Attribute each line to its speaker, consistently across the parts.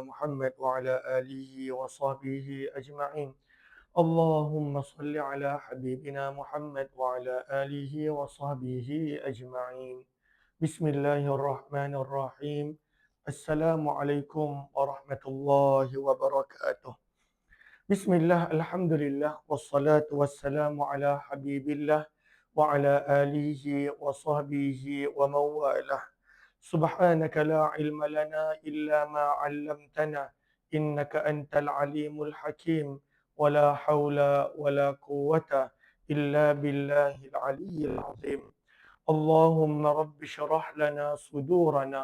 Speaker 1: محمد وعلى آله وصحبه أجمعين. اللهم صل على حبيبنا محمد وعلى آله وصحبه أجمعين. بسم الله الرحمن الرحيم. السلام عليكم ورحمة الله وبركاته. بسم الله الحمد لله والصلاة والسلام على حبيب الله وعلى آله وصحبه ومن والاه. سبحانك لا علم لنا إلا ما علمتنا إنك أنت العليم الحكيم ولا حول ولا قوة إلا بالله العلي العظيم. اللهم رب اشرح لنا صدورنا.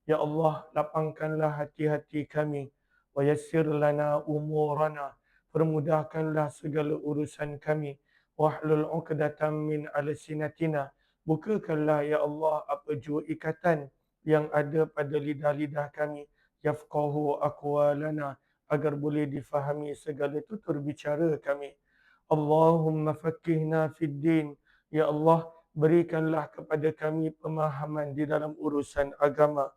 Speaker 1: Ya Allah, lapangkanlah hati-hati kami. Wa yassir lana umurana. Permudahkanlah segala urusan kami. Wahlul 'uqdatam min alsinatina. Bukakanlah ya Allah apa jua ikatan yang ada pada lidah-lidah kami. Yafqahu aqwalana, agar boleh difahami segala tutur bicara kami. Allahumma faqqihna fid din. Ya Allah, berikanlah kepada kami pemahaman di dalam urusan agama.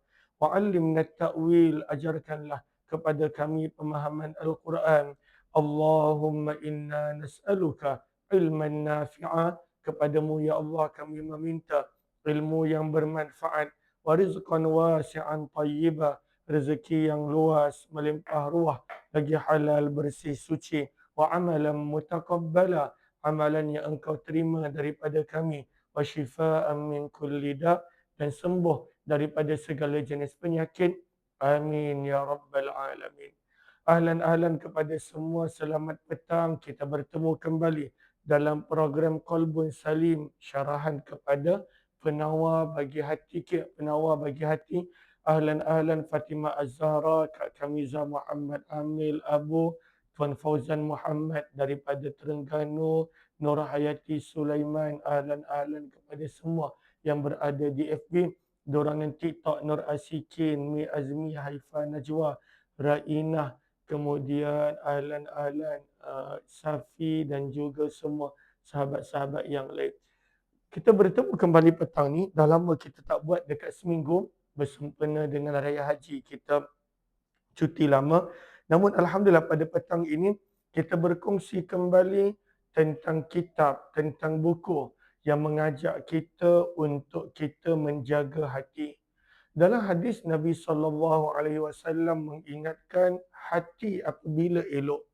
Speaker 1: Wa'allimna ta'wil, ajarkanlah kepada kami pemahaman Al-Quran. Allahumma inna nas'aluka ilman nafi'a. Kepadamu ya Allah kami meminta ilmu yang bermanfaat. Wa rizqan wasi'an tayyiba. Rezeki yang luas, melimpah ruah, lagi halal, bersih, suci. Wa amalan mutaqabbala. Amalan yang engkau terima daripada kami. Wa shifaan min kulli da', dan sembuh daripada segala jenis penyakit. Amin ya rabbal alamin. Ahlan kepada semua, selamat petang. Kita bertemu kembali dalam program Qalbun Salim, syarahan kepada penawar bagi hati. Penawar bagi hati. Ahlan Fatimah Az-Zahra, Kak Kamiza Muhammad Amil Abu, Tuan Fauzan Muhammad daripada Terengganu, Nur Hayati Sulaiman. Ahlan kepada semua yang berada di FB, dorangan TikTok, Nur Asikin, Mi Azmi, Haifa Najwa, Rainah, kemudian ahlan Safi dan juga semua sahabat-sahabat yang lain. Kita bertemu kembali petang ni. Dah lama kita tak buat, dekat seminggu bersempena dengan Raya Haji. Kita cuti lama. Namun Alhamdulillah pada petang ini kita berkongsi kembali tentang kitab, tentang buku yang mengajak kita untuk kita menjaga hati. Dalam hadis Nabi SAW mengingatkan hati apabila elok,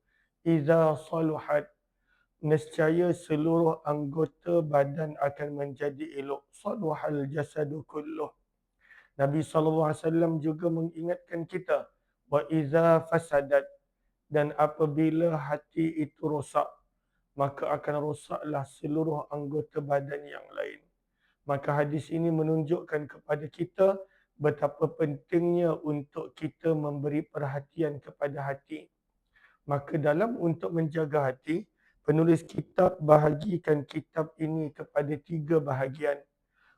Speaker 1: iza saluhat, nescaya seluruh anggota badan akan menjadi elok. Saluhal jasadu kulluh. Nabi SAW juga mengingatkan kita, wa iza fasadat, dan apabila hati itu rosak, maka akan rosaklah seluruh anggota badan yang lain. Maka hadis ini menunjukkan kepada kita betapa pentingnya untuk kita memberi perhatian kepada hati. Maka dalam untuk menjaga hati, penulis kitab bahagikan kitab ini kepada 3 bahagian.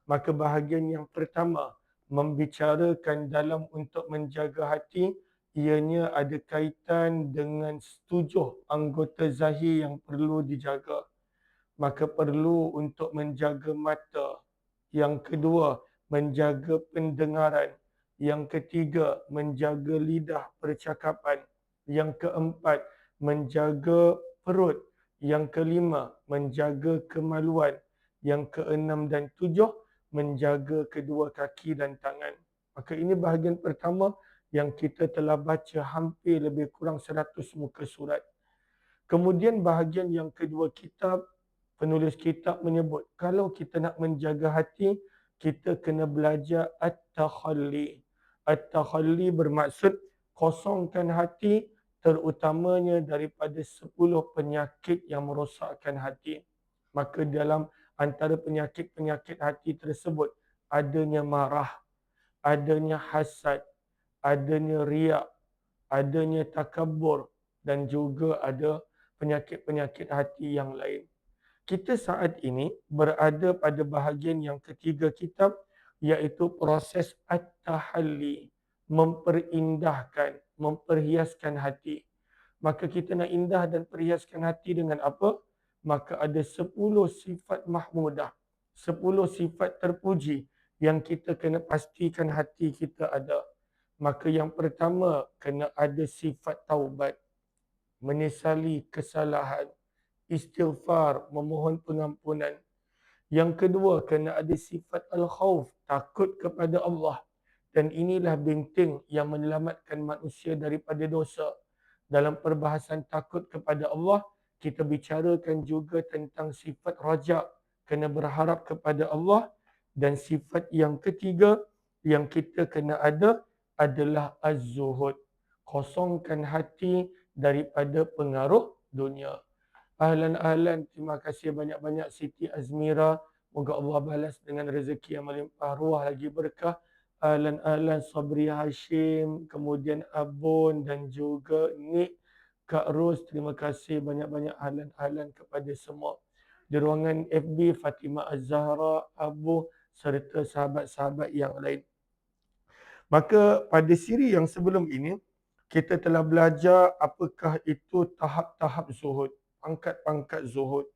Speaker 1: Maka bahagian yang pertama membicarakan dalam untuk menjaga hati, ianya ada kaitan dengan 7 anggota zahir yang perlu dijaga. Maka perlu untuk menjaga mata. Yang kedua, menjaga pendengaran. Yang ketiga, menjaga lidah percakapan. Yang keempat, menjaga perut. Yang kelima, menjaga kemaluan. Yang keenam dan tujuh, menjaga kedua kaki dan tangan. Maka ini bahagian pertama yang kita telah baca hampir lebih kurang 100 muka surat. Kemudian bahagian yang kedua kitab, penulis kitab menyebut, kalau kita nak menjaga hati, kita kena belajar at-takhalli. At-takhalli bermaksud kosongkan hati, terutamanya daripada 10 penyakit yang merosakkan hati. Maka dalam antara penyakit-penyakit hati tersebut, adanya marah, adanya hasad, adanya riak, adanya takabur, dan juga ada penyakit-penyakit hati yang lain. Kita saat ini berada pada bahagian yang ketiga kitab, iaitu proses at-tahalli, memperindah, memperhiaskan hati. Maka kita nak indah dan perhiaskan hati dengan apa? Maka ada 10 sifat mahmudah, 10 sifat terpuji yang kita kena pastikan hati kita ada. Maka yang pertama, kena ada sifat taubat, menyesali kesalahan, istighfar, memohon pengampunan. Yang kedua, kena ada sifat al-khawf, takut kepada Allah. Dan inilah benteng yang menyelamatkan manusia daripada dosa. Dalam perbahasan takut kepada Allah, kita bicarakan juga tentang sifat raja, kena berharap kepada Allah. Dan sifat yang ketiga yang kita kena ada adalah az-zuhud, kosongkan hati daripada pengaruh dunia. Ahlan, terima kasih banyak-banyak Siti Azmira. Moga Allah balas dengan rezeki yang melimpah ruah lagi berkah. Ahlan, Sabri Hashim, kemudian Abun dan juga Nik, Kak Ros. Terima kasih banyak-banyak ahlan kepada semua. Di ruangan FB, Fatimah Az-Zahra, Abu serta sahabat-sahabat yang lain. Maka pada siri yang sebelum ini, kita telah belajar apakah itu tahap-tahap zuhud, pangkat-pangkat zuhud.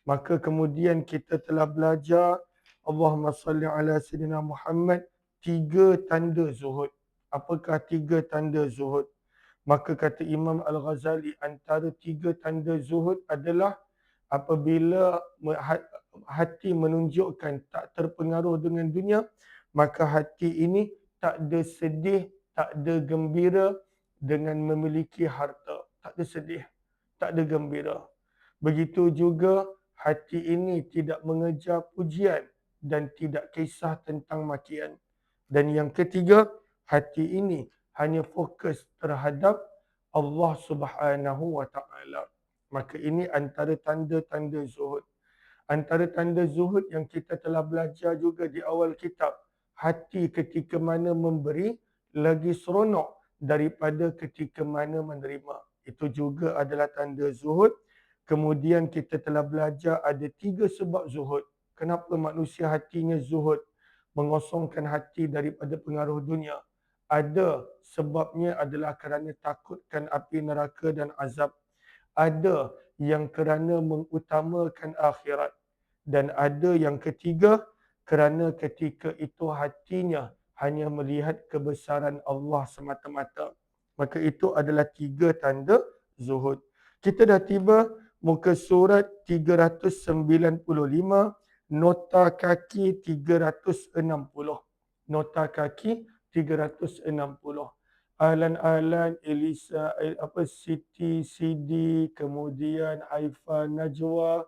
Speaker 1: Maka kemudian kita telah belajar Allahumma salli ala Sayyidina Muhammad, 3 tanda zuhud. Apakah 3 tanda zuhud? Maka kata Imam Al-Ghazali, antara 3 tanda zuhud adalah apabila hati menunjukkan tak terpengaruh dengan dunia, maka hati ini tak ada sedih, tak ada gembira dengan memiliki harta. Tak ada sedih, tak ada gembira. Begitu juga hati ini tidak mengejar pujian dan tidak kisah tentang makian. Dan yang ketiga, hati ini hanya fokus terhadap Allah Subhanahu wa taala. Maka ini antara tanda-tanda zuhud. Antara tanda zuhud yang kita telah belajar juga di awal kitab, hati ketika mana memberi lagi seronok daripada ketika mana menerima. Itu juga adalah tanda zuhud. Kemudian kita telah belajar ada 3 sebab zuhud. Kenapa manusia hatinya zuhud? Mengosongkan hati daripada pengaruh dunia. Ada sebabnya adalah kerana takutkan api neraka dan azab. Ada yang kerana mengutamakan akhirat. Dan ada yang ketiga, kerana ketika itu hatinya hanya melihat kebesaran Allah semata-mata. Maka itu adalah 3 tanda zuhud. Kita dah tiba muka surat 395, nota kaki 360. Nota kaki 360. Ahlan, Elisa, Siti, Sidi, kemudian Haifa, Najwa,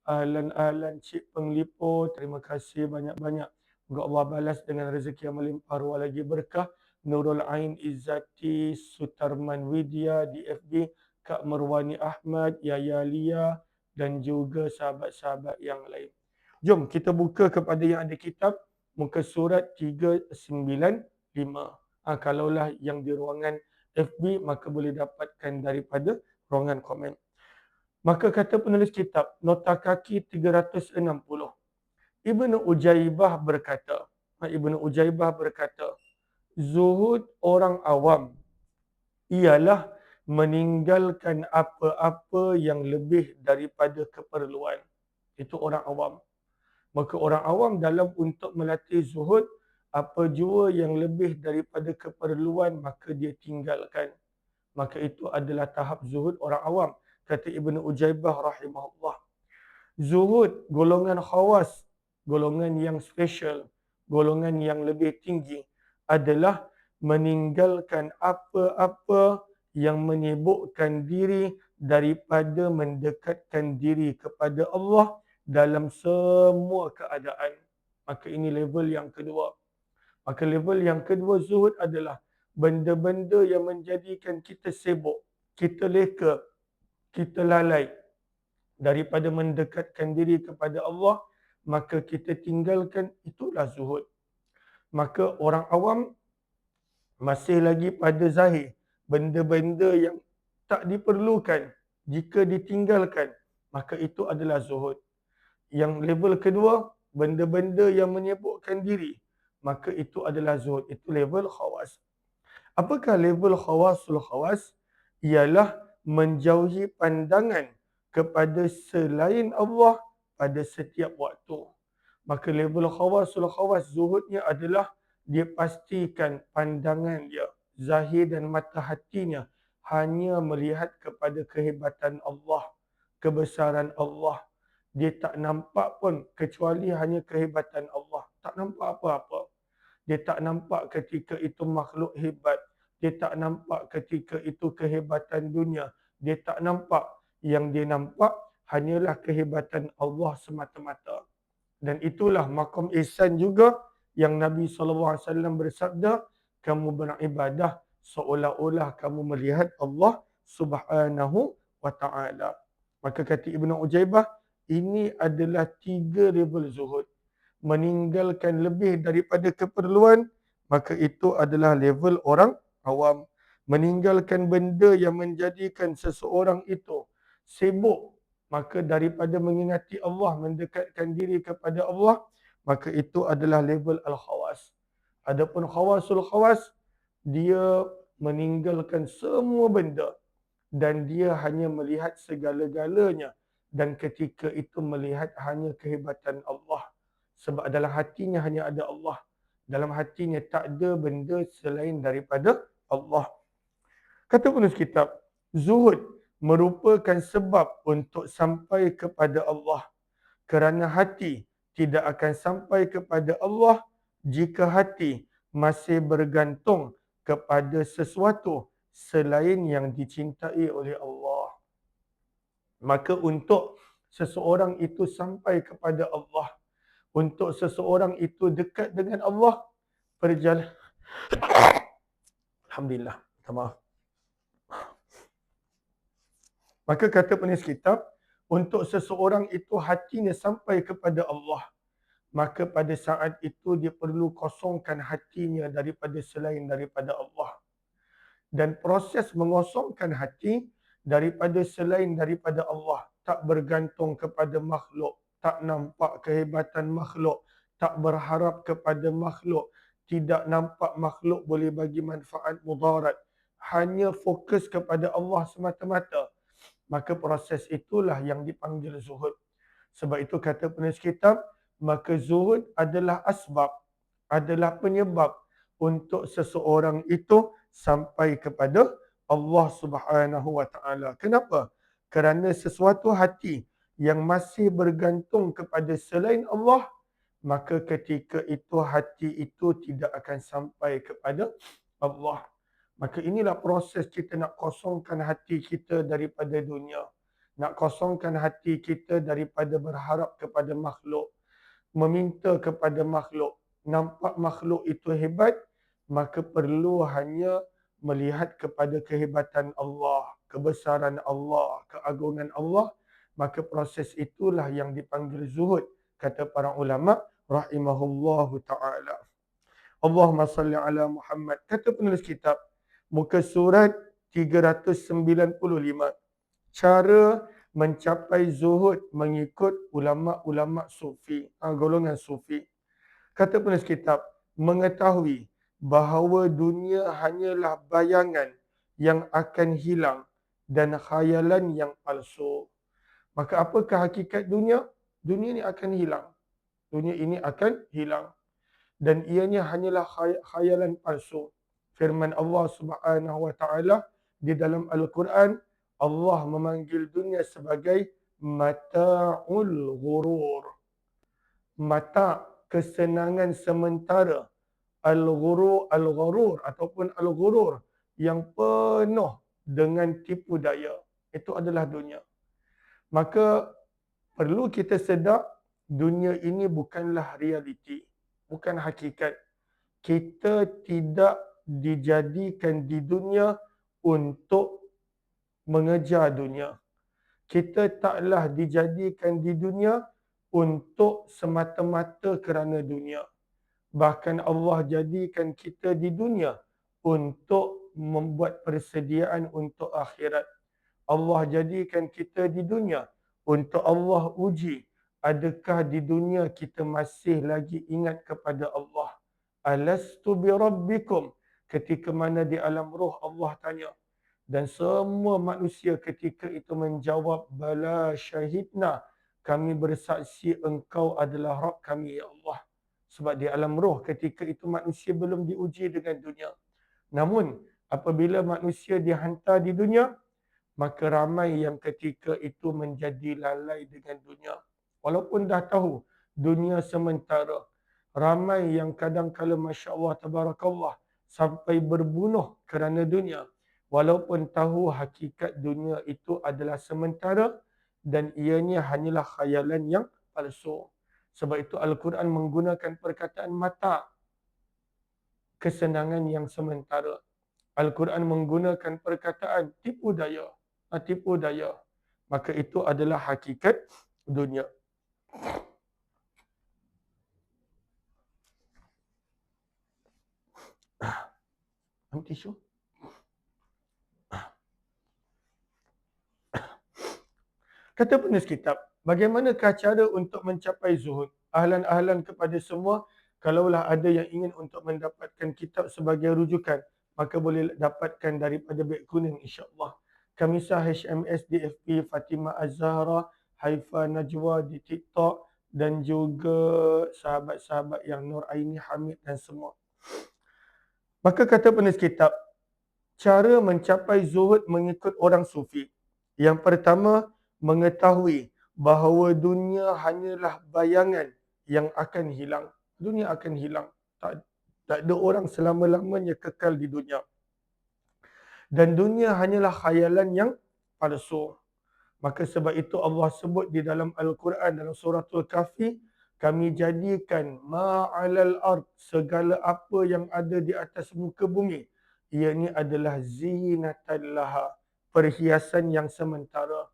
Speaker 1: ahlan, Cik Penglipo, terima kasih banyak-banyak. Moga Allah balas dengan rezeki yang melimpah ruah lagi berkah. Nurul Ain Izzati, Sutarman Widya di FB, Kak Marwani Ahmad, Yaya Lia dan juga sahabat-sahabat yang lain. Jom kita buka kepada yang ada kitab muka surat 395. Kalaulah yang di ruangan FB maka boleh dapatkan daripada ruangan komen. Maka kata penulis kitab, nota kaki 360. Ibnu Ujaibah berkata, zuhud orang awam ialah meninggalkan apa-apa yang lebih daripada keperluan. Itu orang awam. Maka orang awam dalam untuk melatih zuhud, apa jua yang lebih daripada keperluan maka dia tinggalkan. Maka itu adalah tahap zuhud orang awam. Kata Ibnu Ujaibah rahimahullah. Zuhud, golongan khawas, golongan yang special, golongan yang lebih tinggi adalah meninggalkan apa-apa yang menyibukkan diri daripada mendekatkan diri kepada Allah dalam semua keadaan. Maka ini level yang kedua. Maka level yang kedua zuhud adalah benda-benda yang menjadikan kita sibuk, kita leka, kita lalai daripada mendekatkan diri kepada Allah, maka kita tinggalkan, itulah zuhud. Maka orang awam masih lagi pada zahir, benda-benda yang tak diperlukan, jika ditinggalkan, maka itu adalah zuhud. Yang level kedua, benda-benda yang menyibukkan diri, maka itu adalah zuhud. Itu level khawas. Apakah level khawasul khawas? Ialah menjauhi pandangan kepada selain Allah pada setiap waktu. Maka level khawasul khawas zuhudnya adalah dia pastikan pandangan dia, zahir dan mata hatinya hanya melihat kepada kehebatan Allah, kebesaran Allah. Dia tak nampak pun kecuali hanya kehebatan Allah. Tak nampak apa-apa. Dia tak nampak ketika itu makhluk hebat. Dia tak nampak ketika itu kehebatan dunia. Dia tak nampak. Yang dia nampak hanyalah kehebatan Allah semata-mata. Dan itulah maqam ihsan juga yang Nabi SAW bersabda, kamu beribadah seolah-olah kamu melihat Allah Subhanahu wa taala. Maka kata Ibnu Ujaibah, ini adalah 3 level zuhud. Meninggalkan lebih daripada keperluan, maka itu adalah level orang awam. Meninggalkan benda yang menjadikan seseorang itu sibuk, maka daripada mengingati Allah, mendekatkan diri kepada Allah, maka itu adalah level al-khawas. Adapun khawasul khawas, dia meninggalkan semua benda dan dia hanya melihat segala-galanya, dan ketika itu melihat hanya kehebatan Allah. Sebab dalam hatinya hanya ada Allah. Dalam hatinya tak ada benda selain daripada Allah. Kata penulis kitab, zuhud merupakan sebab untuk sampai kepada Allah. Kerana hati tidak akan sampai kepada Allah jika hati masih bergantung kepada sesuatu selain yang dicintai oleh Allah. Maka untuk seseorang itu sampai kepada Allah, untuk seseorang itu dekat dengan Allah, perjalanan Alhamdulillah, minta maaf. Maka kata penulis kitab, untuk seseorang itu hatinya sampai kepada Allah, maka pada saat itu dia perlu kosongkan hatinya daripada selain daripada Allah. Dan proses mengosongkan hati daripada selain daripada Allah, tak bergantung kepada makhluk, tak nampak kehebatan makhluk, tak berharap kepada makhluk, tidak nampak makhluk boleh bagi manfaat mudarat, hanya fokus kepada Allah semata-mata, maka proses itulah yang dipanggil zuhud. Sebab itu kata penulis kitab, maka zuhud adalah asbab, adalah penyebab untuk seseorang itu sampai kepada Allah Subhanahu wa taala. Kenapa? Kerana sesuatu hati yang masih bergantung kepada selain Allah, maka ketika itu hati itu tidak akan sampai kepada Allah. Maka inilah proses kita nak kosongkan hati kita daripada dunia. Nak kosongkan hati kita daripada berharap kepada makhluk, meminta kepada makhluk. Nampak makhluk itu hebat, maka perlu hanya melihat kepada kehebatan Allah, kebesaran Allah, keagungan Allah. Maka proses itulah yang dipanggil zuhud, kata para ulama rahimahullahu ta'ala. Allahumma salli ala Muhammad. Kata penulis kitab, muka surat 395. Cara mencapai zuhud mengikut ulama-ulama sufi, golongan sufi. Kata penulis kitab, mengetahui bahawa dunia hanyalah bayangan yang akan hilang dan khayalan yang palsu. Maka apakah hakikat dunia? Dunia ini akan hilang. Dunia ini akan hilang. Dan ianya hanyalah khayalan palsu. Firman Allah Subhanahu wa taala di dalam Al-Quran, Allah memanggil dunia sebagai mata'ul ghurur. Mata, kesenangan sementara. Al-ghurur ataupun al-ghurur yang penuh dengan tipu daya. Itu adalah dunia. Maka perlu kita sedar dunia ini bukanlah realiti, bukan hakikat. Kita tidak dijadikan di dunia untuk mengejar dunia. Kita taklah dijadikan di dunia untuk semata-mata kerana dunia. Bahkan Allah jadikan kita di dunia untuk membuat persediaan untuk akhirat. Allah jadikan kita di dunia untuk Allah uji, adakah di dunia kita masih lagi ingat kepada Allah. Alastu bi rabbikum, ketika mana di alam roh Allah tanya, dan semua manusia ketika itu menjawab, bala syahidna, kami bersaksi engkau adalah Rabb kami ya Allah. Sebab di alam roh ketika itu manusia belum diuji dengan dunia. Namun apabila manusia dihantar di dunia, maka ramai yang ketika itu menjadi lalai dengan dunia. Walaupun dah tahu dunia sementara, ramai yang kadang-kala Masya Allah Tabarakallah sampai berbunuh kerana dunia. Walaupun tahu hakikat dunia itu adalah sementara dan ianya hanyalah khayalan yang palsu. Sebab itu Al-Quran menggunakan perkataan mata, kesenangan yang sementara. Al-Quran menggunakan perkataan tipu daya. Tipu daya. Maka itu adalah hakikat dunia. Ambil tisu. Kata penulis kitab, bagaimanakah cara untuk mencapai zuhud? Ahlan-ahlan kepada semua, kalaulah ada yang ingin untuk mendapatkan kitab sebagai rujukan, maka boleh dapatkan daripada beg kuning insya-Allah. Kamisah HMS DFP Fatimah Az-Zahra, Haifa Najwa di TikTok dan juga sahabat-sahabat yang Nur Aini Hamid dan semua. Maka kata penulis kitab, cara mencapai zuhud mengikut orang sufi. Yang pertama, mengetahui bahawa dunia hanyalah bayangan yang akan hilang. Dunia akan hilang. Tak ada orang selama-lamanya kekal di dunia. Dan dunia hanyalah khayalan yang palsu. Maka sebab itu Allah sebut di dalam Al-Quran dalam suratul Kahfi, kami jadikan ma'alal ard, segala apa yang ada di atas muka bumi, ianya adalah zinatan laha, perhiasan yang sementara.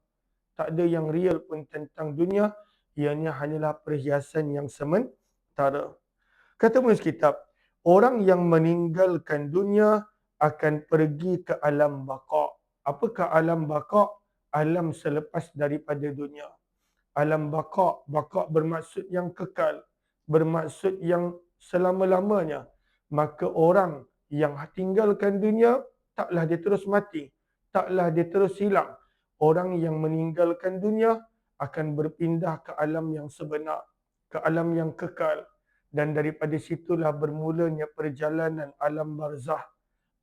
Speaker 1: Tak ada yang real pun tentang dunia, ianya hanyalah perhiasan yang sementara. Kata penulis kitab, orang yang meninggalkan dunia akan pergi ke alam baqa'. Apakah alam baqa'? Alam selepas daripada dunia. Alam baqa', baqa' bermaksud yang kekal, bermaksud yang selama-lamanya. Maka orang yang tinggalkan dunia, taklah dia terus mati, taklah dia terus hilang. Orang yang meninggalkan dunia akan berpindah ke alam yang sebenar, ke alam yang kekal. Dan daripada situlah bermulanya perjalanan alam barzah,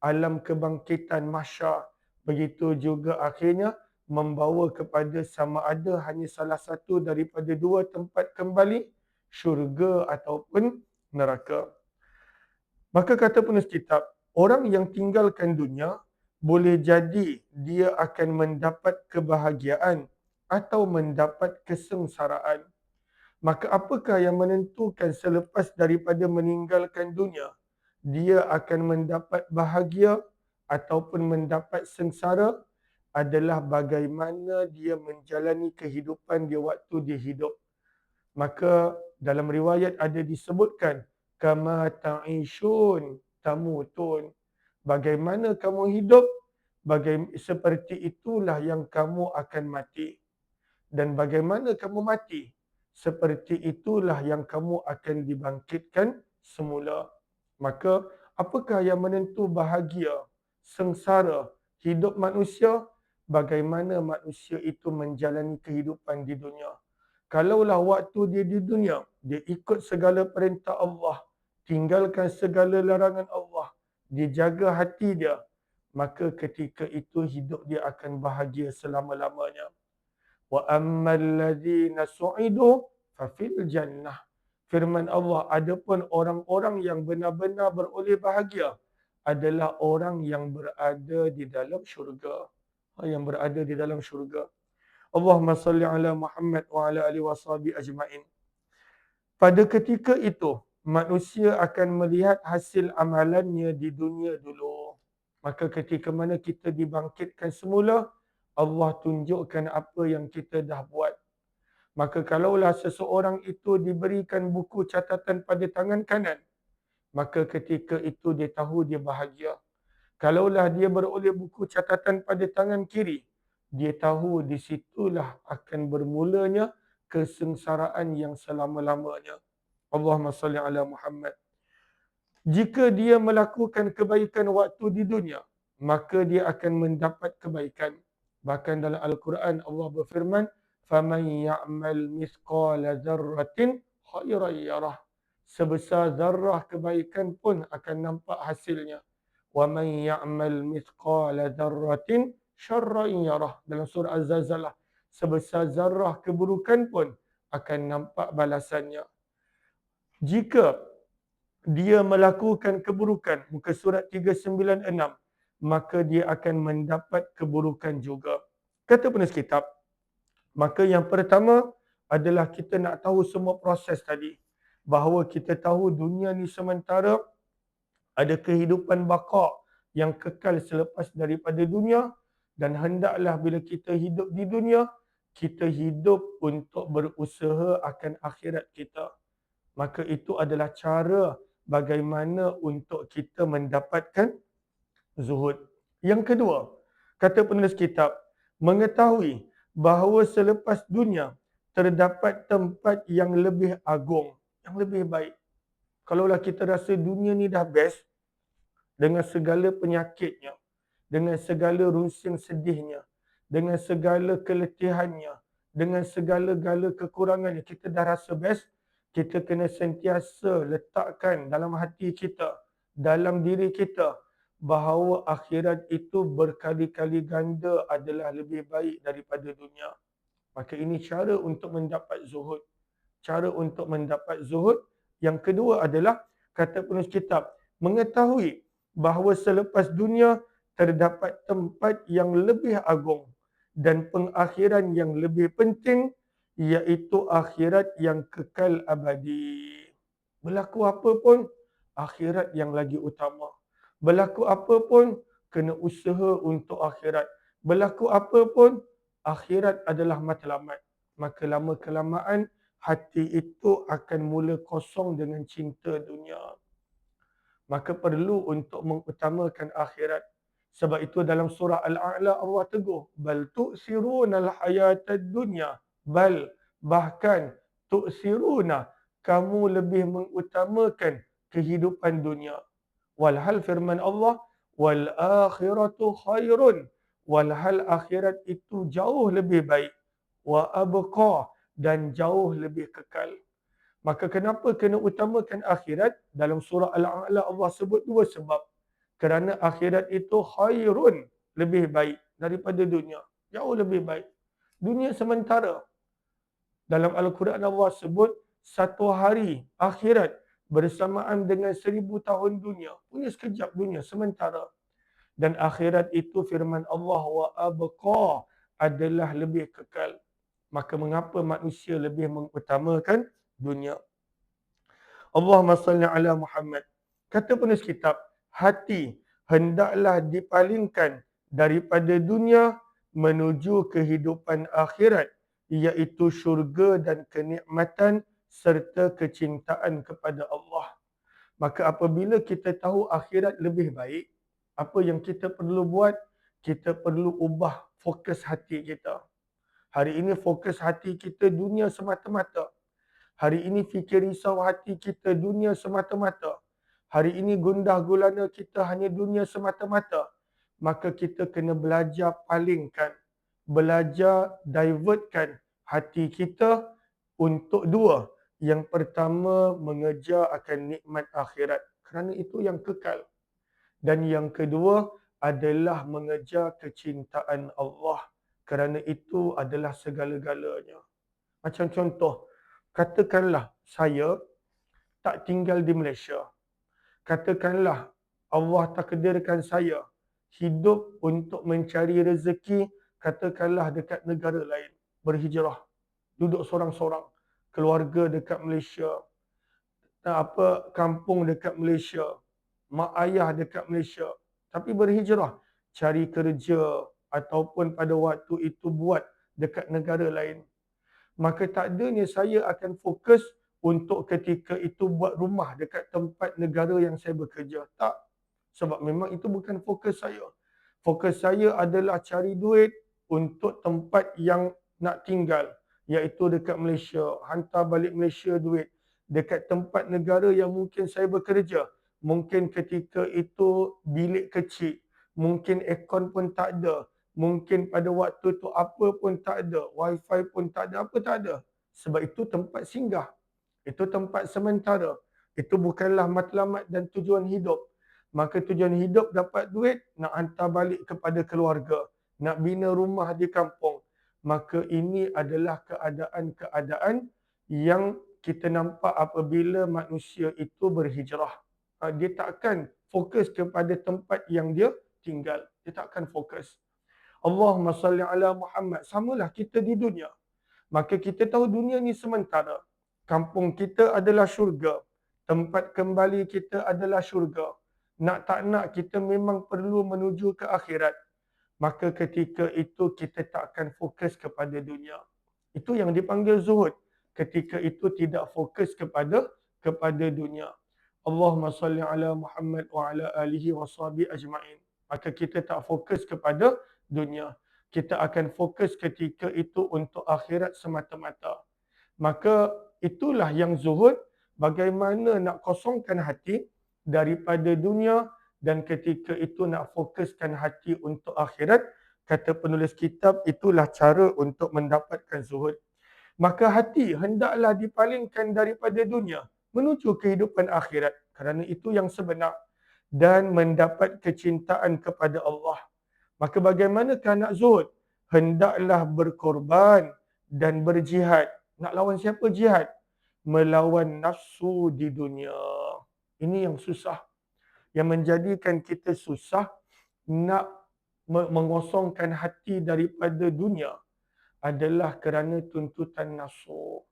Speaker 1: alam kebangkitan mahsyar. Begitu juga akhirnya membawa kepada sama ada hanya salah satu daripada dua tempat kembali, syurga ataupun neraka. Maka kata penulis kitab, orang yang tinggalkan dunia, boleh jadi dia akan mendapat kebahagiaan atau mendapat kesengsaraan. Maka apakah yang menentukan selepas daripada meninggalkan dunia, dia akan mendapat bahagia ataupun mendapat sengsara, adalah bagaimana dia menjalani kehidupan dia waktu dia hidup. Maka dalam riwayat ada disebutkan, kama ta'ishun tamutun. Bagaimana kamu hidup, seperti itulah yang kamu akan mati. Dan bagaimana kamu mati, seperti itulah yang kamu akan dibangkitkan semula. Maka apakah yang menentu bahagia, sengsara, hidup manusia? Bagaimana manusia itu menjalani kehidupan di dunia. Kalaulah waktu dia di dunia, dia ikut segala perintah Allah, tinggalkan segala larangan Allah, dia jaga hati dia, maka ketika itu hidup dia akan bahagia selama-lamanya. Wa ammal ladzina su'idu fa fil jannah. Firman Allah, adapun orang-orang yang benar-benar beroleh bahagia adalah orang yang berada di dalam syurga. Yang berada di dalam syurga. Allahumma salli ala Muhammad wa ala alihi washabihi ajma'in. Pada ketika itu, manusia akan melihat hasil amalannya di dunia dulu. Maka ketika mana kita dibangkitkan semula, Allah tunjukkan apa yang kita dah buat. Maka kalaulah seseorang itu diberikan buku catatan pada tangan kanan, maka ketika itu dia tahu dia bahagia. Kalaulah dia beroleh buku catatan pada tangan kiri, dia tahu di situlah akan bermulanya kesengsaraan yang selama-lamanya. Allahumma salli ala Muhammad. Jika dia melakukan kebaikan waktu di dunia, maka dia akan mendapat kebaikan. Bahkan dalam Al-Quran Allah berfirman, فَمَنْ يَعْمَلْ مِثْقَالَ ذَرَّةٍ خَيْرًا يَرَهُ. sebesar zarrah kebaikan pun akan nampak hasilnya. Wa man ya'mal mithqala dzarratin syarran yarah. Dalam surah Az-Zalzalah, sebesar zarrah keburukan pun akan nampak balasannya. Jika dia melakukan keburukan, muka surat 396, maka dia akan mendapat keburukan juga. Kata penulis kitab, maka yang pertama adalah kita nak tahu semua proses tadi. Bahawa kita tahu dunia ni sementara, ada kehidupan baqa yang kekal selepas daripada dunia, dan hendaklah bila kita hidup di dunia, kita hidup untuk berusaha akan akhirat kita. Maka itu adalah cara bagaimana untuk kita mendapatkan zuhud. Yang kedua, kata penulis kitab, mengetahui bahawa selepas dunia terdapat tempat yang lebih agung, yang lebih baik. Kalaulah kita rasa dunia ni dah best, dengan segala penyakitnya, dengan segala runsing sedihnya, dengan segala keletihannya, dengan segala-gala kekurangannya, kita dah rasa best, kita kena sentiasa letakkan dalam hati kita, dalam diri kita, bahawa akhirat itu berkali-kali ganda adalah lebih baik daripada dunia. Maka ini cara untuk mendapat zuhud. Cara untuk mendapat zuhud. Yang kedua adalah, kata penulis kitab, mengetahui bahawa selepas dunia terdapat tempat yang lebih agung dan pengakhiran yang lebih penting, iaitu akhirat yang kekal abadi. Berlaku apa pun, akhirat yang lagi utama. Berlaku apa pun, kena usaha untuk akhirat. Berlaku apa pun, akhirat adalah matlamat. Maka lama-kelamaan hati itu akan mula kosong dengan cinta dunia. Maka perlu untuk mengutamakan akhirat. Sebab itu dalam surah Al-A'la Allah tegur, bal tu'sirunal hayatad dunya, bal, bahkan, tu'siruna, kamu lebih mengutamakan kehidupan dunia. Walhal firman Allah, wal akhiratu khairun, walhal akhirat itu jauh lebih baik, wa abqa, dan jauh lebih kekal. Maka kenapa kena utamakan akhirat? Dalam surah Al-A'la Allah sebut dua sebab. Kerana akhirat itu khairun, lebih baik daripada dunia. Jauh lebih baik. Dunia sementara. Dalam Al-Quran Allah sebut satu hari akhirat bersamaan dengan 1000 tahun dunia. Punya sekejap dunia sementara. Dan akhirat itu firman Allah wa abqa, adalah lebih kekal. Maka mengapa manusia lebih mengutamakan dunia? Allahumma salli ala Muhammad. Kata penulis kitab, hati hendaklah dipalingkan daripada dunia menuju kehidupan akhirat, iaitu syurga dan kenikmatan serta kecintaan kepada Allah. Maka apabila kita tahu akhirat lebih baik, apa yang kita perlu buat? Kita perlu ubah fokus hati kita. Hari ini fokus hati kita dunia semata-mata. Hari ini fikir risau hati kita dunia semata-mata. Hari ini gundah gulana kita hanya dunia semata-mata. Maka kita kena belajar palingkan, belajar divertkan hati kita untuk dua. Yang pertama, mengejar akan nikmat akhirat, kerana itu yang kekal. Dan yang kedua adalah mengejar kecintaan Allah, kerana itu adalah segala-galanya. Macam contoh, katakanlah saya tak tinggal di Malaysia. Katakanlah Allah takdirkan saya hidup untuk mencari rezeki, katakanlah dekat negara lain, berhijrah, duduk sorang-sorang, keluarga dekat Malaysia, kampung dekat Malaysia, mak ayah dekat Malaysia, tapi berhijrah, cari kerja ataupun pada waktu itu buat dekat negara lain. Maka tak adanya saya akan fokus untuk ketika itu buat rumah dekat tempat negara yang saya bekerja. Tak. Sebab memang itu bukan fokus saya. Fokus saya adalah cari duit untuk tempat yang nak tinggal, iaitu dekat Malaysia. Hantar balik Malaysia duit. Dekat tempat negara yang mungkin saya bekerja, mungkin ketika itu bilik kecil, mungkin aircon pun tak ada, mungkin pada waktu tu apa pun tak ada, wifi pun tak ada, apa tak ada. Sebab itu tempat singgah. Itu tempat sementara. Itu bukanlah matlamat dan tujuan hidup. Maka tujuan hidup dapat duit, nak hantar balik kepada keluarga, nak bina rumah di kampung. Maka ini adalah keadaan-keadaan yang kita nampak apabila manusia itu berhijrah. Dia tak akan fokus kepada tempat yang dia tinggal. Dia tak akan fokus. Allahumma salli ala Muhammad. Samalah kita di dunia. Maka kita tahu dunia ni sementara. Kampung kita adalah syurga. Tempat kembali kita adalah syurga. Nak tak nak kita memang perlu menuju ke akhirat. Maka ketika itu kita tak akan fokus kepada dunia. Itu yang dipanggil zuhud. Ketika itu tidak fokus kepada dunia. Allahumma salli ala Muhammad wa ala alihi wa sahbihi ajma'in. Maka kita tak fokus kepada dunia. Kita akan fokus ketika itu untuk akhirat semata-mata. Maka itulah yang zuhud, bagaimana nak kosongkan hati daripada dunia dan ketika itu nak fokuskan hati untuk akhirat. Kata penulis kitab, itulah cara untuk mendapatkan zuhud. Maka hati hendaklah dipalingkan daripada dunia menuju kehidupan akhirat. Kerana itu yang sebenar. Dan mendapat kecintaan kepada Allah. Maka bagaimanakah nak zuhud? Hendaklah berkorban dan berjihad. Nak lawan siapa jihad? Melawan nafsu di dunia. Ini yang susah. Yang menjadikan kita susah nak mengosongkan hati daripada dunia adalah kerana tuntutan nafsu.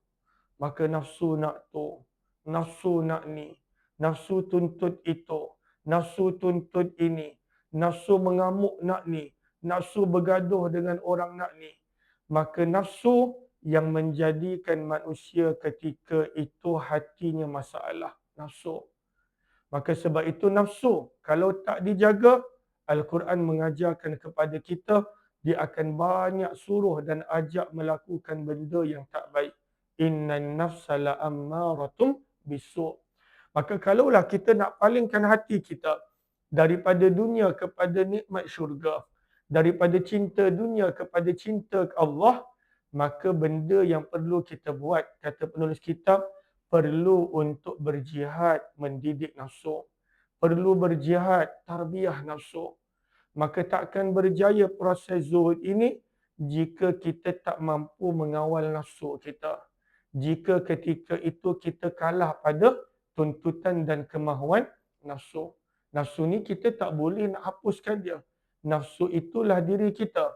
Speaker 1: Maka nafsu nak tu, nafsu nak ni, nafsu tuntut itu, nafsu tuntut ini, nafsu mengamuk nak ni, nafsu bergaduh dengan orang nak ni. Maka nafsu yang menjadikan manusia ketika itu hatinya masalah. Nafsu. Maka sebab itu nafsu, kalau tak dijaga, Al-Quran mengajarkan kepada kita, dia akan banyak suruh dan ajak melakukan benda yang tak baik. Innan nafsa la'ammaratum bisu'. Maka kalaulah kita nak palingkan hati kita daripada dunia kepada nikmat syurga, daripada cinta dunia kepada cinta Allah, maka benda yang perlu kita buat, kata penulis kitab, perlu untuk berjihad mendidik nafsu. Perlu berjihad tarbiyah nafsu. Maka takkan berjaya proses zuhud ini jika kita tak mampu mengawal nafsu kita. Jika ketika itu kita kalah pada tuntutan dan kemahuan nafsu. Nafsu ni kita tak boleh nak hapuskan dia. Nafsu itulah diri kita.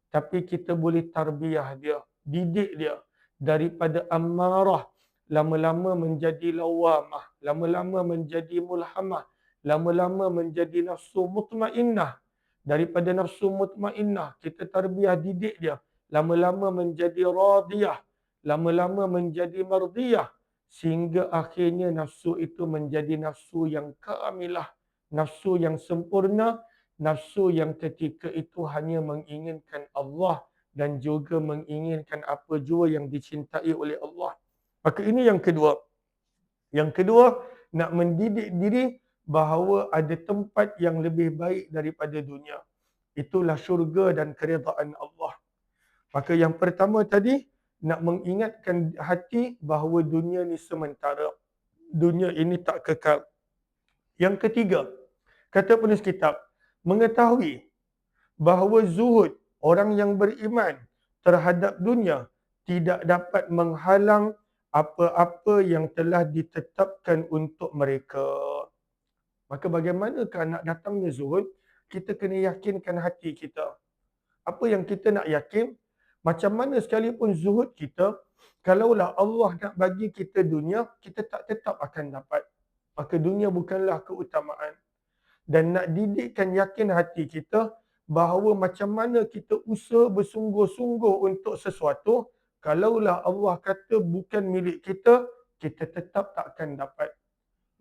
Speaker 1: Tapi kita boleh tarbiyah dia, didik dia. Daripada ammarah, lama-lama menjadi lawamah, lama-lama menjadi mulhamah, lama-lama menjadi nafsu mutmainnah. Daripada nafsu mutmainnah, kita tarbiyah didik dia, lama-lama menjadi radiyah, lama-lama menjadi mardiyah, sehingga akhirnya nafsu itu menjadi nafsu yang kamilah, nafsu yang sempurna, nafsu yang ketika itu hanya menginginkan Allah dan juga menginginkan apa jua yang dicintai oleh Allah. Maka ini yang kedua. Yang kedua, nak mendidik diri bahawa ada tempat yang lebih baik daripada dunia. Itulah syurga dan keredaan Allah. Maka yang pertama tadi, nak mengingatkan hati bahawa dunia ni sementara. Dunia ini tak kekal. Yang ketiga, kata penulis kitab, mengetahui bahawa zuhud orang yang beriman terhadap dunia tidak dapat menghalang apa-apa yang telah ditetapkan untuk mereka. Maka bagaimanakah nak datangnya zuhud? Kita kena yakinkan hati kita. Apa yang kita nak yakin? Macam mana sekalipun zuhud kita, kalaulah Allah nak bagi kita dunia, kita tak tetap akan dapat. Maka dunia bukanlah keutamaan. Dan nak didikkan yakin hati kita bahawa macam mana kita usaha bersungguh-sungguh untuk sesuatu, kalaulah Allah kata bukan milik kita, kita tetap tak akan dapat.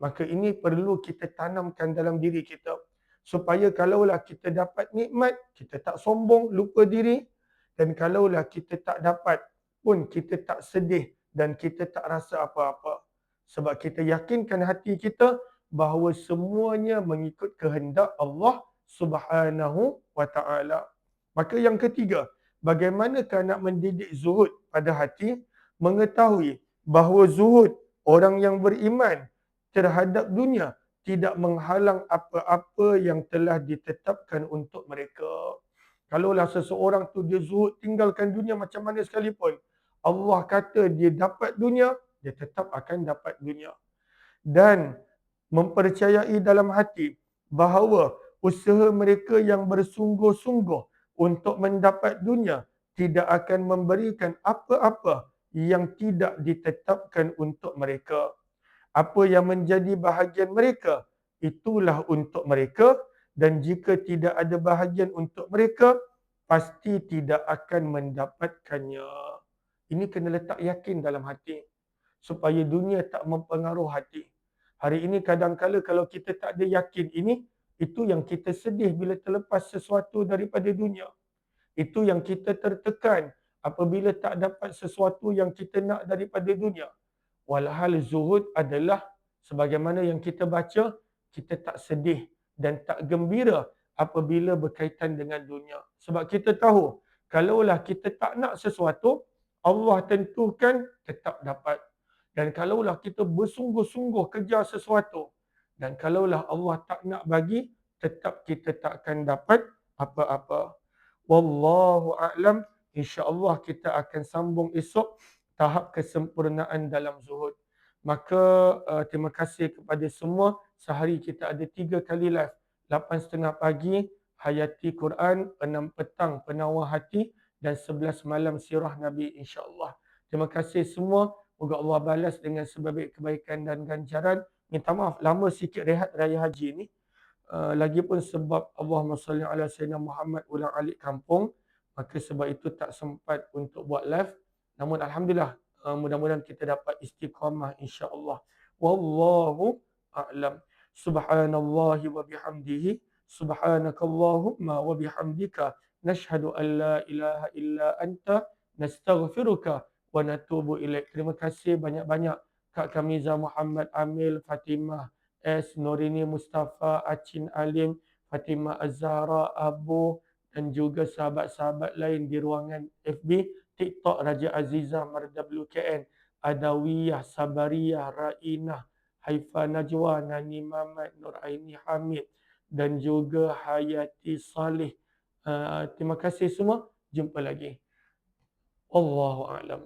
Speaker 1: Maka ini perlu kita tanamkan dalam diri kita. Supaya kalaulah kita dapat nikmat, kita tak sombong, lupa diri. Dan kalaulah kita tak dapat pun, kita tak sedih dan kita tak rasa apa-apa. Sebab kita yakinkan hati kita bahawa semuanya mengikut kehendak Allah Subhanahu wa ta'ala. Maka yang ketiga, bagaimanakah nak mendidik zuhud pada hati? Mengetahui bahawa zuhud orang yang beriman terhadap dunia tidak menghalang apa-apa yang telah ditetapkan untuk mereka. Kalaulah seseorang tu dia zuhud tinggalkan dunia macam mana sekalipun, Allah kata dia dapat dunia, dia tetap akan dapat dunia. Dan mempercayai dalam hati bahawa usaha mereka yang bersungguh-sungguh untuk mendapat dunia tidak akan memberikan apa-apa yang tidak ditetapkan untuk mereka. Apa yang menjadi bahagian mereka, itulah untuk mereka, dan jika tidak ada bahagian untuk mereka, pasti tidak akan mendapatkannya. Ini kena letak yakin dalam hati supaya dunia tak mempengaruhi hati. Hari ini kadang-kala kalau kita tak ada yakin ini, itu yang kita sedih bila terlepas sesuatu daripada dunia. Itu yang kita tertekan apabila tak dapat sesuatu yang kita nak daripada dunia. Walhal zuhud adalah sebagaimana yang kita baca, kita tak sedih dan tak gembira apabila berkaitan dengan dunia. Sebab kita tahu, kalaulah kita tak nak sesuatu, Allah tentukan tetap dapat. Dan kalaulah kita bersungguh-sungguh kejar sesuatu, dan kalaulah Allah tak nak bagi, tetap kita tak akan dapat apa-apa. Wallahu a'lam. InsyaAllah kita akan sambung esok tahap kesempurnaan dalam zuhud. Maka terima kasih kepada semua. Sehari kita ada 3 kali live. 8.30 pagi Hayati Quran, 6 petang Penawar Hati, dan 11 malam Sirah Nabi, insyaAllah. Terima kasih semua. Moga Allah balas dengan sebaik kebaikan dan ganjaran. Minta maaf, lama sikit rehat Raya Haji ni. Lagipun sebab Allahumma salli ala Sayyidina Muhammad ulang alik kampung, maka sebab itu tak sempat untuk buat live. Namun Alhamdulillah, mudah-mudahan kita dapat istiqamah insya-Allah. Wallahu a'lam. Subhanallahi wa bihamdihi, subhanakallahumma wa bihamdika, nashhadu an la ilaha illa anta, nastaghfiruka wa natubu ilaik. Terima kasih banyak-banyak Kak Kamiza Muhammad Amil, Fatimah S, Norini Mustafa, Acin Alim, Fatimah Az-Zahra, Abu, dan juga sahabat-sahabat lain di ruangan FB, TikTok, Raja Azizah, Marda WKN, Adawiyah, Sabariyah, Rainah, Haifa Najwa, Nani Mamat, Nur Aini Hamid, dan juga Hayati Saleh. Terima kasih semua. Jumpa lagi. Allahu a'lam.